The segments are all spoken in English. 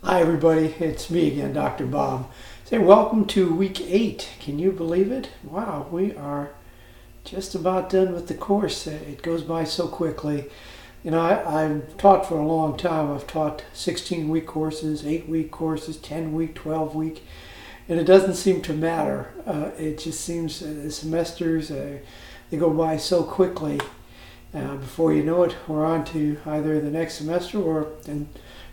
Hi everybody, it's me again, Dr. Bob. Say welcome to week 8. Can you believe it? Wow, we are just about done with the course. It goes by so quickly. You know, I've taught for a long time. I've taught 16-week courses, 8-week courses, 10-week, 12-week, and it doesn't seem to matter. It just seems the semesters, they go by so quickly. Before you know it, we're on to either the next semester or, in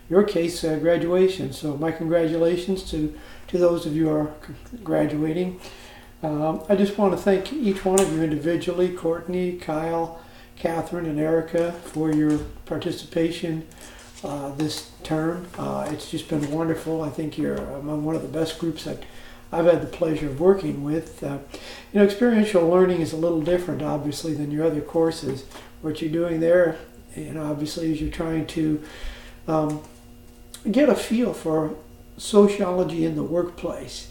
your case, graduation. So my congratulations to those of you who are graduating. I just want to thank each one of you individually, Courtney, Kyle, Catherine, and Erica, for your participation this term. It's just been wonderful. I think you're among one of the best groups that I've had the pleasure of working with. Experiential learning is a little different, obviously, than your other courses. What you're doing there, obviously, is you're trying to get a feel for sociology in the workplace.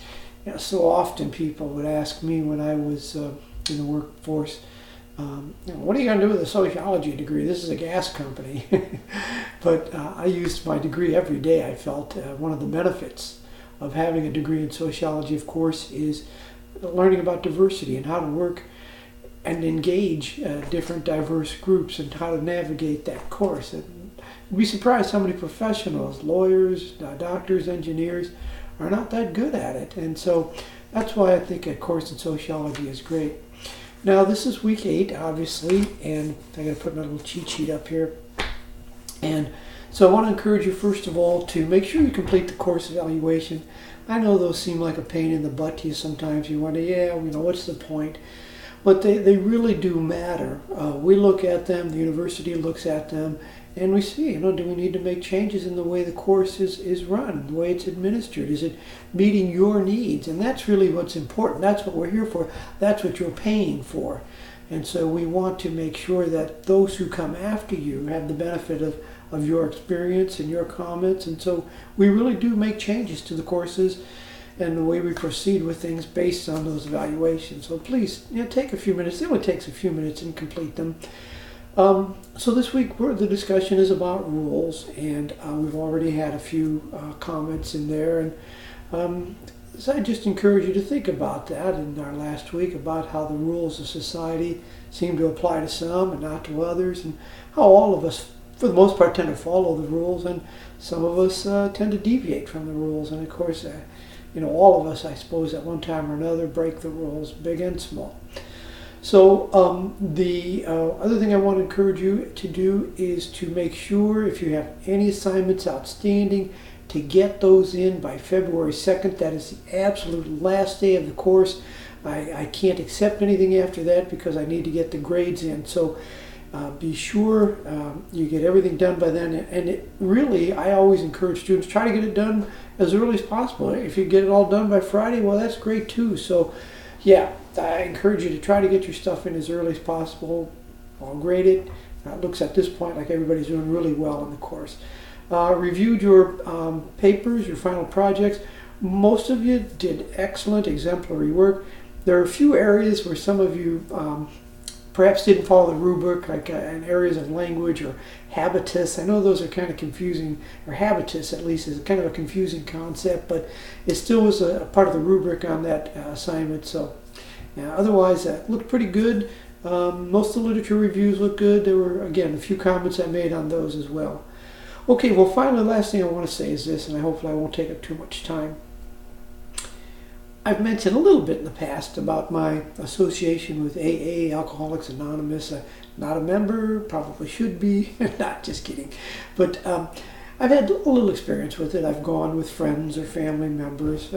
So often people would ask me when I was in the workforce, what are you going to do with a sociology degree? This is a gas company. But I used my degree every day. I felt one of the benefits of having a degree in sociology, of course, is learning about diversity and how to work and engage different diverse groups and how to navigate that course. And you'd be surprised how many professionals, lawyers, doctors, engineers, are not that good at it. And so that's why I think a course in sociology is great. Now, this is week 8, obviously, and I got to put my little cheat sheet up here. And so I want to encourage you, first of all, to make sure you complete the course evaluation. I know those seem like a pain in the butt to you sometimes. You wonder, what's the point? But they really do matter. We look at them, the university looks at them, and we see, do we need to make changes in the way the course is run, the way it's administered? Is it meeting your needs? And that's really what's important. That's what we're here for. That's what you're paying for. And so we want to make sure that those who come after you have the benefit of your experience and your comments. And so we really do make changes to the courses and the way we proceed with things based on those evaluations. So please, take a few minutes. It only takes a few minutes and complete them. So this week the discussion is about rules, and we've already had a few comments in there. And so I just encourage you to think about that in our last week, about how the rules of society seem to apply to some and not to others, and how all of us, for the most part, tend to follow the rules, and some of us tend to deviate from the rules. And of course, all of us, I suppose, at one time or another break the rules, big and small. So the other thing I want to encourage you to do is to make sure, if you have any assignments outstanding, to get those in by February 2nd. That is the absolute last day of the course. I can't accept anything after that because I need to get the grades in. So be sure you get everything done by then. And really, I always encourage students, try to get it done as early as possible. If you get it all done by Friday, well, that's great too. So yeah, I encourage you to try to get your stuff in as early as possible. I'll grade it. It looks at this point like everybody's doing really well in the course. Reviewed your papers, your final projects. Most of you did excellent, exemplary work. There are a few areas where some of you perhaps didn't follow the rubric, like in areas of language or habitus. I know those are kind of confusing, or habitus at least is kind of a confusing concept, but it still was a part of the rubric on that assignment. So otherwise, it looked pretty good. Most of the literature reviews looked good. There were, again, a few comments I made on those as well. Okay, well, finally, the last thing I want to say is this, and hopefully I won't take up too much time. I've mentioned a little bit in the past about my association with AA, Alcoholics Anonymous. Not a member, probably should be, not just kidding. But I've had a little experience with it. I've gone with friends or family members,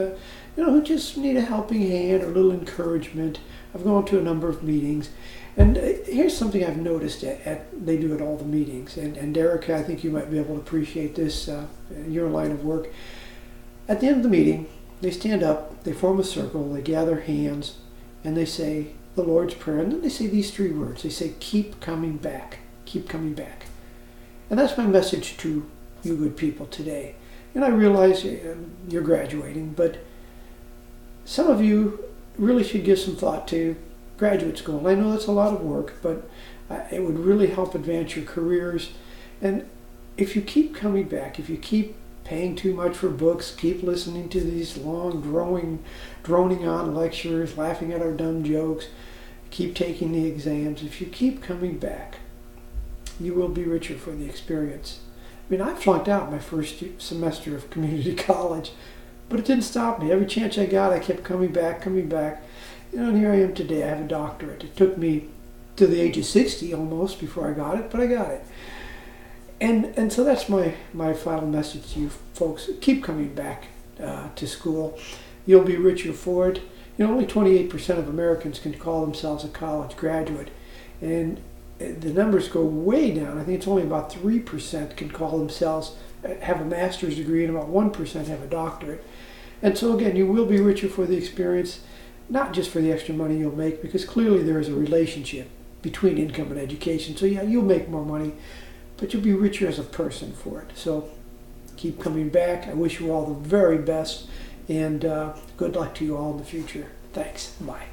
who just need a helping hand or a little encouragement. I've gone to a number of meetings. And here's something I've noticed they do at all the meetings. And Derek, I think you might be able to appreciate this in your line of work. At the end of the meeting, they stand up, they form a circle, they gather hands, and they say the Lord's Prayer. And then they say these 3 words. They say, keep coming back, keep coming back. And that's my message to you good people today. And I realize you're graduating, but some of you really should give some thought to graduate school. I know that's a lot of work, but it would really help advance your careers. And if you keep coming back, if you keep paying too much for books, keep listening to these long, droning on lectures, laughing at our dumb jokes, keep taking the exams. If you keep coming back, you will be richer for the experience. I mean, I flunked out my first semester of community college, but it didn't stop me. Every chance I got, I kept coming back. And here I am today. I have a doctorate. It took me to the age of 60 almost before I got it, but I got it. And so that's my final message to you folks. Keep coming back to school. You'll be richer for it. Only 28% of Americans can call themselves a college graduate. And the numbers go way down. I think it's only about 3% can call themselves, have a master's degree, and about 1% have a doctorate. And so again, you will be richer for the experience, not just for the extra money you'll make, because clearly there is a relationship between income and education. So yeah, you'll make more money, but you'll be richer as a person for it. So keep coming back. I wish you all the very best, and good luck to you all in the future. Thanks. Bye.